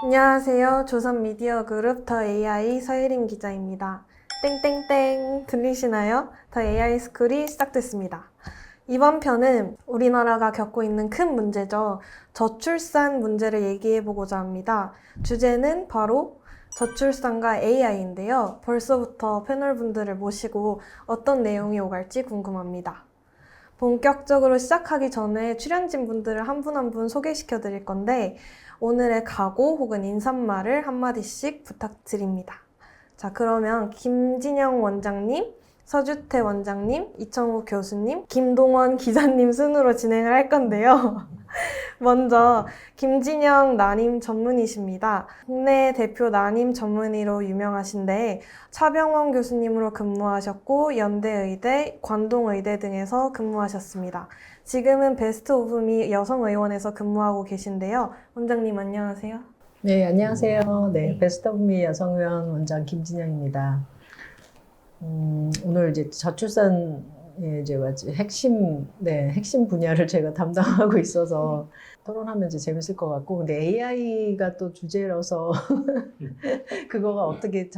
안녕하세요. 조선미디어그룹 더 AI 서예린 기자입니다. 땡땡땡 들리시나요? 더 AI 스쿨이 시작됐습니다. 이번 편은 우리나라가 겪고 있는 큰 문제죠. 저출산 문제를 얘기해보고자 합니다. 주제는 바로 저출산과 AI인데요. 벌써부터 패널분들을 모시고 어떤 내용이 오갈지 궁금합니다. 본격적으로 시작하기 전에 출연진 분들을 한 분 한 분 소개시켜 드릴 건데 오늘의 각오 혹은 인사말을 한마디씩 부탁드립니다. 자, 그러면 김진영 원장님, 서주태 원장님, 이청욱 교수님, 김동원 기자님 순으로 진행을 할 건데요. 먼저 김진영 난임 전문의십니다. 국내 대표 난임 전문의로 유명하신데 차병원 교수님으로 근무하셨고 연대의대, 관동의대 등에서 근무하셨습니다. 지금은 베스트 오브 미 여성의원에서 근무하고 계신데요. 원장님 안녕하세요. 네, 안녕하세요. 네, 베스트 오브 미 여성의원 원장 김진영입니다. 오늘 이제 저출산 이제 핵심 분야를 제가 담당하고 있어서 토론하면 이제 재밌을 것 같고, 근데 AI가 또 주제라서 그거가 어떻게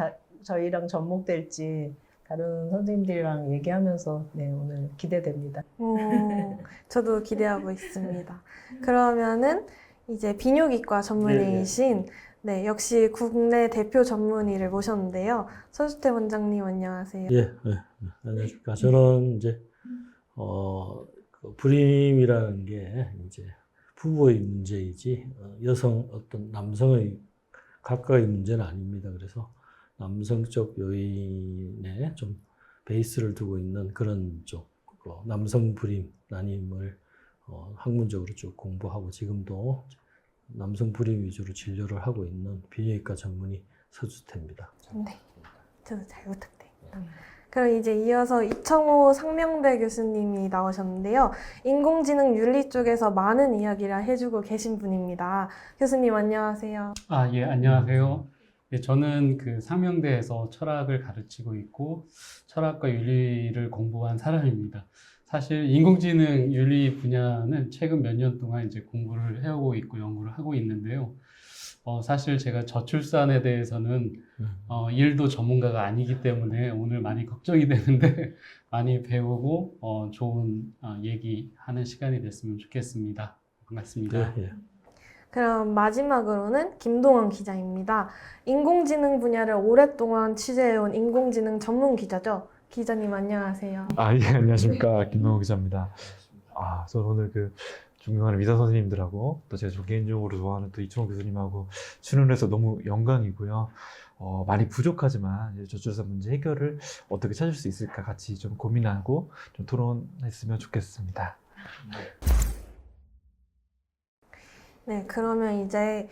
저희랑 접목될지 다른 선생님들이랑 얘기하면서 네, 오늘 기대됩니다. 저도 기대하고 있습니다. 그러면은 이제 비뇨기과 전문의이신 네, 역시 국내 대표 전문의를 모셨는데요. 서주태 원장님 안녕하세요. 안녕하십니까. 저는 이제 그 불임이라는 게 이제 부부의 문제이지 여성 어떤 남성의 각각의 문제는 아닙니다. 그래서 남성적 요인에 좀 베이스를 두고 있는 그런 쪽 남성 불임 난임을 학문적으로 쭉 공부하고 지금도 남성 불임 위주로 진료를 하고 있는 비뇨기과 전문의 서주태입니다. 네, 저도 잘 부탁드립니다. 그럼 이제 이어서 이청호 상명대 교수님이 나오셨는데요. 인공지능 윤리 쪽에서 많은 이야기를 해주고 계신 분입니다. 교수님 안녕하세요. 예, 안녕하세요. 예, 저는 그 상명대에서 철학을 가르치고 있고 철학과 윤리를 공부한 사람입니다. 사실 인공지능 윤리 분야는 최근 몇 년 동안 이제 공부를 해오고 있고 연구를 하고 있는데요. 사실 제가 저출산에 대해서는 일도 전문가가 아니기 때문에 오늘 많이 걱정이 되는데 많이 배우고 좋은 얘기하는 시간이 됐으면 좋겠습니다. 반갑습니다. 네. 그럼 마지막으로는 김동원 기자입니다. 인공지능 분야를 오랫동안 취재해온 인공지능 전문 기자죠. 기자님 안녕하세요. 예, 안녕하십니까. 김동호 기자입니다. 저는 오늘 그 존경하는 의사 선생님들하고 또 제가 개인적으로 좋아하는 또 이청호 교수님하고 출연해서 너무 영광이고요. 많이 부족하지만 저출산 문제 해결을 어떻게 찾을 수 있을까 같이 좀 고민하고 좀 토론했으면 좋겠습니다. 네, 그러면 이제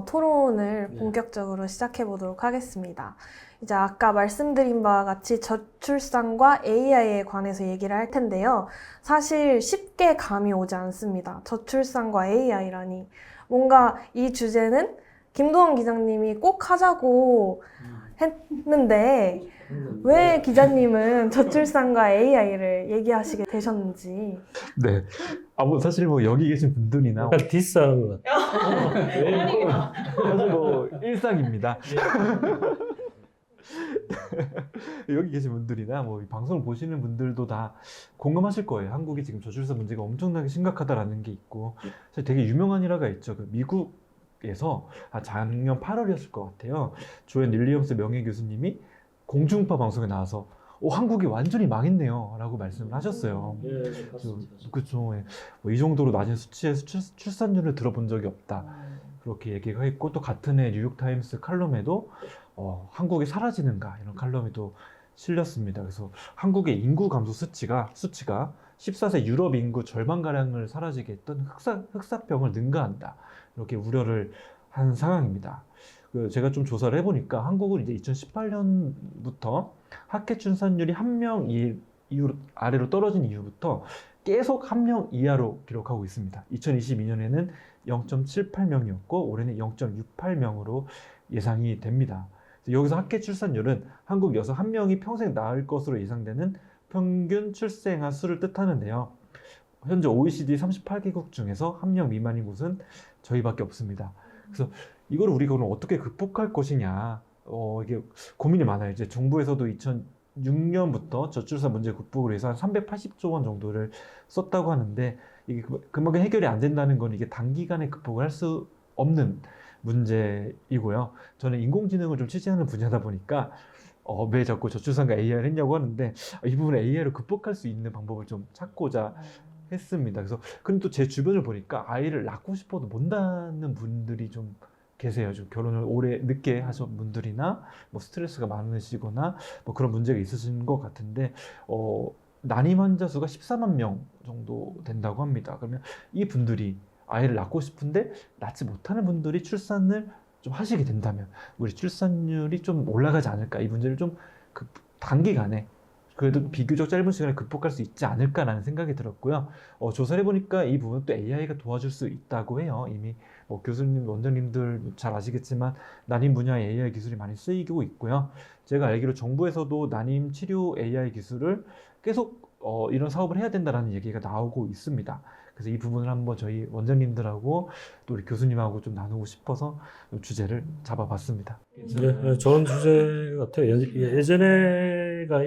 토론을 본격적으로 시작해 보도록 하겠습니다. 이제 아까 말씀드린 바와 같이 저출산과 AI에 관해서 얘기를 할 텐데요. 사실 쉽게 감이 오지 않습니다. 저출산과 AI라니. 뭔가 이 주제는 김동원 기자님이 꼭 하자고 했는데 왜 기자님은 저출산과 AI를 얘기하시게 되셨는지. 네. 사실 여기 계신 분들이나 약간 디스하는 것 같아요. 사실 일상입니다. 여기 계신 분들이나 이 방송을 보시는 분들도 다 공감하실 거예요. 한국이 지금 저출산 문제가 엄청나게 심각하다라는 게 있고, 사실 되게 유명한 일화가 있죠. 그 미국에서 작년 8월이었을 것 같아요. 조앤 윌리엄스 명예 교수님이 공중파 방송에 나와서 한국이 완전히 망했네요 라고 말씀을 하셨어요. 그렇죠. 이 정도로 낮은 수치의 출산율을 들어본 적이 없다, 그렇게 얘기가 했고, 또 같은 해 뉴욕타임스 칼럼에도 한국이 사라지는가 이런 칼럼이 또 실렸습니다. 그래서 한국의 인구 감소 수치가 14세 유럽 인구 절반가량을 사라지게 했던 흑사병을 능가한다, 이렇게 우려를 한 상황입니다. 제가 좀 조사를 해보니까 한국은 이제 2018년부터 학회 출산율이 1명 아래로 떨어진 이후부터 계속 1명 이하로 기록하고 있습니다. 2022년에는 0.78명이었고 올해는 0.68명으로 예상이 됩니다. 여기서 학회 출산율은 한국 여성 1명이 평생 낳을 것으로 예상되는 평균 출생아 수를 뜻하는데요. 현재 OECD 38개국 중에서 1명 미만인 곳은 저희밖에 없습니다. 그래서 이걸 우리가 그럼 어떻게 극복할 것이냐, 이게 고민이 많아요. 이제 정부에서도 2006년부터 저출산 문제 극복을 위해서 한 380조 원 정도를 썼다고 하는데, 이게 그만큼 해결이 안 된다는 건 이게 단기간에 극복을 할 수 없는 문제이고요. 저는 인공지능을 좀 취재하는 분야다 보니까 왜 자꾸 저출산과 AI를 했냐고 하는데, 이 부분에 AI로 극복할 수 있는 방법을 좀 찾고자 했습니다. 그래서 근데 또 제 주변을 보니까 아이를 낳고 싶어도 못 낳는 분들이 좀 계세요. 좀 결혼을 오래 늦게 하신 분들이나 뭐 스트레스가 많으시거나 뭐 그런 문제가 있으신 것 같은데, 난임 환자 수가 14만 명 정도 된다고 합니다. 그러면 이 분들이 아이를 낳고 싶은데 낳지 못하는 분들이 출산을 좀 하시게 된다면 우리 출산율이 좀 올라가지 않을까, 이 문제를 좀 단기간에 그래도 비교적 짧은 시간에 극복할 수 있지 않을까라는 생각이 들었고요. 조사를 해보니까 이 부분 또 AI가 도와줄 수 있다고 해요. 이미 뭐 교수님, 원장님들 잘 아시겠지만 난임 분야에 AI 기술이 많이 쓰이고 있고요. 제가 알기로 정부에서도 난임 치료 AI 기술을 계속 이런 사업을 해야 된다라는 얘기가 나오고 있습니다. 그래서 이 부분을 한번 저희 원장님들하고 또 우리 교수님하고 좀 나누고 싶어서 주제를 잡아봤습니다. 네, 좋은 주제 같아요. 예전에가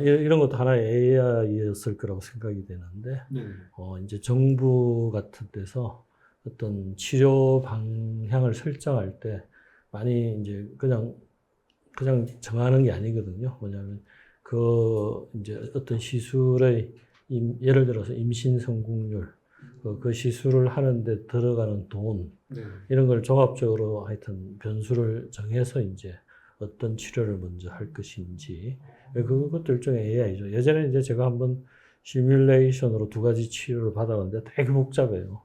이런 것도 하나의 AI였을 거라고 생각이 되는데, 이제 정부 같은 데서 어떤 치료 방향을 설정할 때 많이 이제 그냥 정하는 게 아니거든요. 뭐냐면 이제 어떤 시술의 예를 들어서 임신 성공률, 그 시술을 하는데 들어가는 돈, 이런 걸 종합적으로 하여튼 변수를 정해서 이제 어떤 치료를 먼저 할 것인지, 그것도 일종의 AI죠. 예전에 이제 제가 한번 시뮬레이션으로 2가지 치료를 받아봤는데 되게 복잡해요.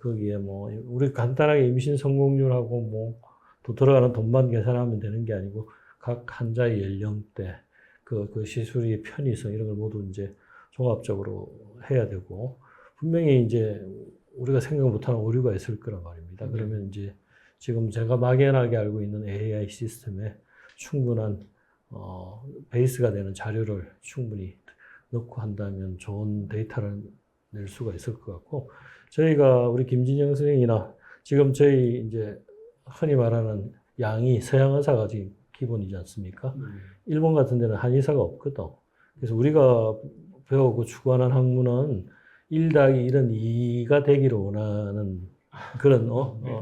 거기에 뭐 우리 간단하게 임신 성공률하고 뭐 또 들어가는 돈만 계산하면 되는 게 아니고 각 환자의 연령대, 그 시술의 편의성, 이런 걸 모두 이제 종합적으로 해야 되고, 분명히 이제 우리가 생각 못하는 오류가 있을 거란 말입니다. 그러면 이제 지금 제가 막연하게 알고 있는 AI 시스템에 충분한 베이스가 되는 자료를 충분히 넣고 한다면 좋은 데이터를 낼 수가 있을 것 같고, 저희가 우리 김진영 선생이나 지금 저희 이제 흔히 말하는 양이 서양 의사가 지금 기본이지 않습니까? 일본 같은 데는 한의사가 없거든. 그래서 우리가 배우고 추구하는 학문은 1+1은 2가 되기를 원하는 그런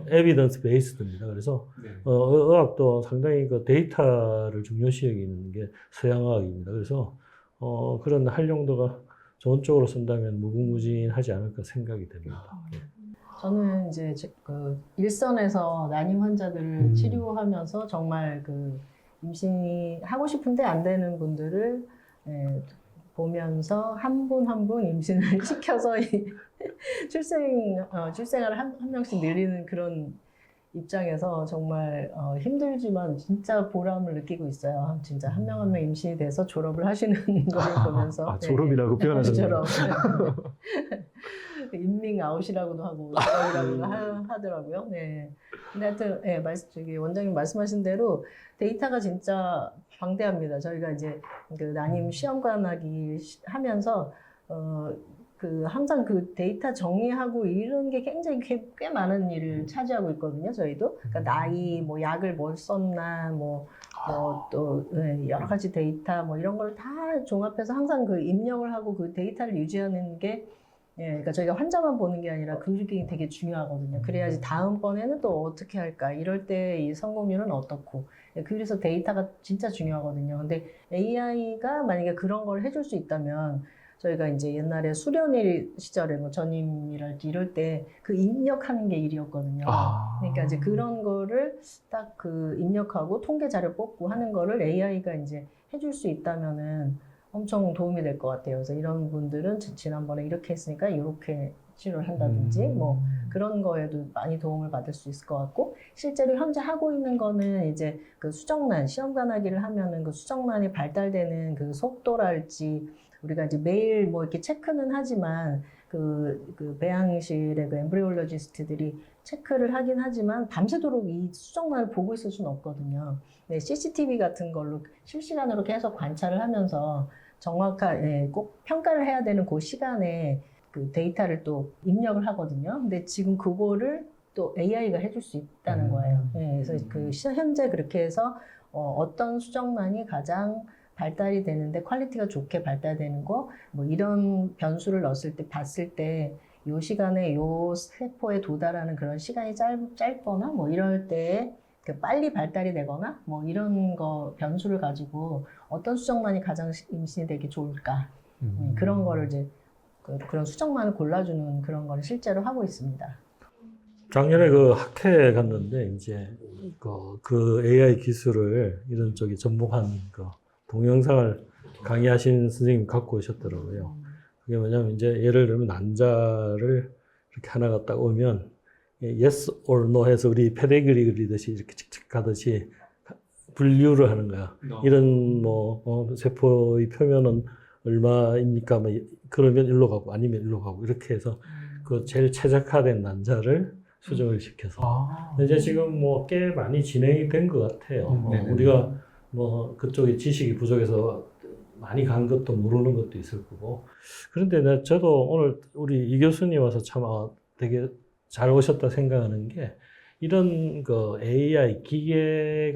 에비던스 베이스드입니다. 그래서 의학도 상당히 그 데이터를 중요시 여기는 게 서양의학입니다. 그래서 그런 활용도가 좋은 쪽으로 쓴다면 무궁무진하지 않을까 생각이 됩니다. 저는 이제 그 일선에서 난임 환자들을 치료하면서 정말 그 임신이 하고 싶은데 안 되는 분들을 보면서 한 분 한 분 임신을 시켜서 출생을 한 명씩 늘리는 그런 입장에서 정말 힘들지만 진짜 보람을 느끼고 있어요. 진짜 한 명 한 명 임신이 돼서 졸업을 하시는 걸 보면서. 졸업이라고 표현하셨네요. 졸업. 인밍 아웃이라고도 하고 졸업이라고도 하더라고요. 네. 근데 하여튼 저기 원장님 말씀하신 대로 데이터가 진짜 방대합니다. 저희가 이제 그 난임 시험관하기 하면서 항상 그 데이터 정리하고 이런 게 굉장히 꽤 많은 일을 차지하고 있거든요. 저희도. 그러니까 나이, 뭐 약을 뭘 썼나, 또 여러 가지 데이터 뭐 이런 걸 다 종합해서 항상 그 입력을 하고 그 데이터를 유지하는 게, 그러니까 저희가 환자만 보는 게 아니라 그게 되게 중요하거든요. 그래야지 다음번에는 또 어떻게 할까, 이럴 때 이 성공률은 어떻고. 그래서 데이터가 진짜 중요하거든요. 근데 AI가 만약에 그런 걸 해줄 수 있다면, 저희가 이제 옛날에 수련일 시절에 뭐 전임이랄지 이럴 때 그 입력하는 게 일이었거든요. 그러니까 이제 그런 거를 딱 그 입력하고 통계 자료 뽑고 하는 거를 AI가 이제 해줄 수 있다면은 엄청 도움이 될 것 같아요. 그래서 이런 분들은 지난번에 이렇게 했으니까 이렇게 치료를 한다든지 뭐 그런 거에도 많이 도움을 받을 수 있을 것 같고, 실제로 현재 하고 있는 거는 이제 그 수정란, 시험관하기를 하면은 그 수정란이 발달되는 그 속도랄지, 우리가 이제 매일 뭐 이렇게 체크는 하지만 그 배양실의 그 엠브리올로지스트들이 체크를 하긴 하지만 밤새도록 이 수정란을 보고 있을 수는 없거든요. 네, CCTV 같은 걸로 실시간으로 계속 관찰을 하면서 꼭 평가를 해야 되는 그 시간에 그 데이터를 또 입력을 하거든요. 근데 지금 그거를 또 AI가 해줄 수 있다는 거예요. 네, 그래서 현재 그렇게 해서 어떤 수정란이 가장 발달이 되는데 퀄리티가 좋게 발달되는 거, 뭐 이런 변수를 넣었을 때 봤을 때 요 시간에 요 세포에 도달하는 그런 시간이 짧거나 뭐 이럴 때 빨리 발달이 되거나 뭐 이런 거 변수를 가지고 어떤 수정란이 가장 임신이 되기 좋을까, 그런 거를 이제 그런 수정란을 골라주는 그런 거를 실제로 하고 있습니다. 작년에 그 학회 갔는데 이제 그 AI 기술을 이런 쪽에 접목한 그 동영상을 강의하신 선생님 갖고 오셨더라고요. 그게 뭐냐면 이제 예를 들면 난자를 이렇게 하나가 딱 오면 yes or no 해서 우리 패대그리 그리듯이 이렇게 칙칙 가듯이 분류를 하는 거야. 이런 세포의 표면은 얼마입니까? 뭐 그러면 일로 가고 아니면 일로 가고 이렇게 해서 그 제일 최적화된 난자를 수정을 시켜서 이제 지금 뭐 꽤 많이 진행이 된 것 같아요. 우리가 뭐 그쪽에 지식이 부족해서 많이 간 것도 모르는 것도 있을 거고. 그런데 저도 오늘 우리 이 교수님 와서 참 되게 잘 오셨다 생각하는 게 이런 그 AI 기계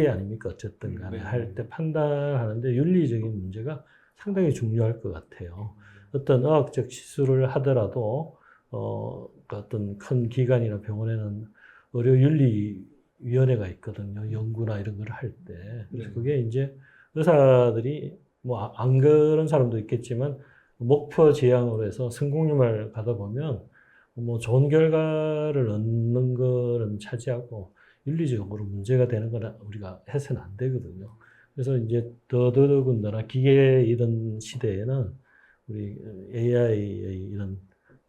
아닙니까? 어쨌든 간에 할 때 판단하는데 윤리적인 문제가 상당히 중요할 것 같아요. 어떤 의학적 시술을 하더라도 어떤 큰 기관이나 병원에는 의료윤리위원회가 있거든요. 연구나 이런 걸 할 때. 그래서 그게 이제 의사들이 뭐 안 그런 사람도 있겠지만 목표 지향으로 해서 성공률을 가다 보면 뭐 좋은 결과를 얻는 거는 차지하고 윤리적으로 문제가 되는 건 우리가 해서는 안 되거든요. 그래서 이제 더더군다나 기계 이런 시대에는 우리 AI의 이런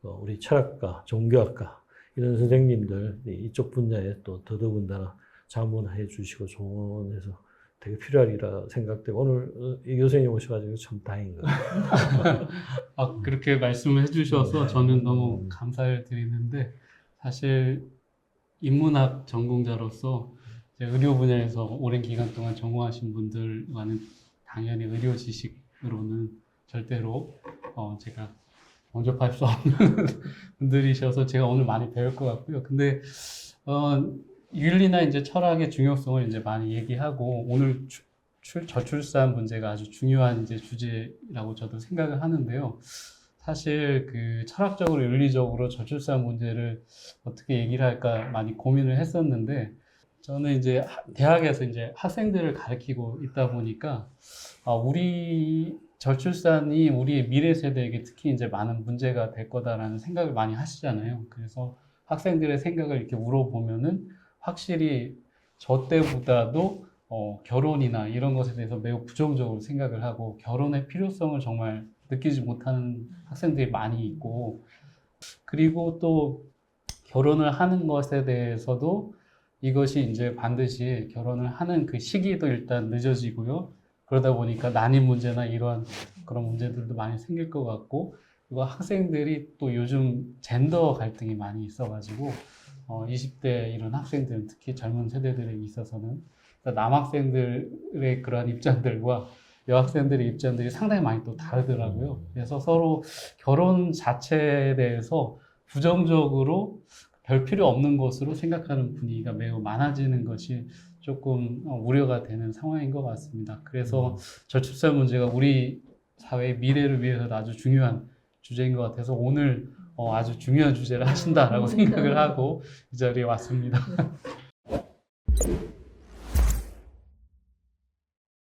우리 철학가, 종교학과 이런 선생님들 이쪽 분야에 또 더더군다나 자문해 주시고 조언해서 되게 필요하리라 생각되고 오늘 이 교수님 오셔가지고 참 다행인 것 같아요. 그렇게 말씀을 해주셔서 저는 너무 감사를 드리는데 사실 인문학 전공자로서 이제 의료 분야에서 오랜 기간 동안 전공하신 분들과는 당연히 의료 지식으로는 절대로 제가 영접할 수 없는 분들이셔서 제가 오늘 많이 배울 것 같고요. 근데 윤리나 이제 철학의 중요성을 이제 많이 얘기하고 오늘 저출산 문제가 아주 중요한 이제 주제라고 저도 생각을 하는데요. 사실 그 철학적으로 윤리적으로 저출산 문제를 어떻게 얘기를 할까 많이 고민을 했었는데 저는 이제 대학에서 이제 학생들을 가르치고 있다 보니까 우리 저출산이 우리의 미래 세대에게 특히 이제 많은 문제가 될 거다라는 생각을 많이 하시잖아요. 그래서 학생들의 생각을 이렇게 물어보면은 확실히 저 때보다도 결혼이나 이런 것에 대해서 매우 부정적으로 생각을 하고 결혼의 필요성을 정말 느끼지 못하는 학생들이 많이 있고 그리고 또 결혼을 하는 것에 대해서도 이것이 이제 반드시 결혼을 하는 그 시기도 일단 늦어지고요. 그러다 보니까 난임 문제나 이러한 그런 문제들도 많이 생길 것 같고 그리고 학생들이 또 요즘 젠더 갈등이 많이 있어가지고 20대 이런 학생들 특히 젊은 세대들에 있어서는 남학생들의 그러한 입장들과 여학생들의 입장들이 상당히 많이 또 다르더라고요. 그래서 서로 결혼 자체에 대해서 부정적으로 별 필요 없는 것으로 생각하는 분위기가 매우 많아지는 것이 조금 우려가 되는 상황인 것 같습니다. 그래서 저출산 문제가 우리 사회의 미래를 위해서 아주 중요한 주제인 것 같아서 오늘 아주 중요한 주제를 하신다라고 생각을 하고 이 자리에 왔습니다.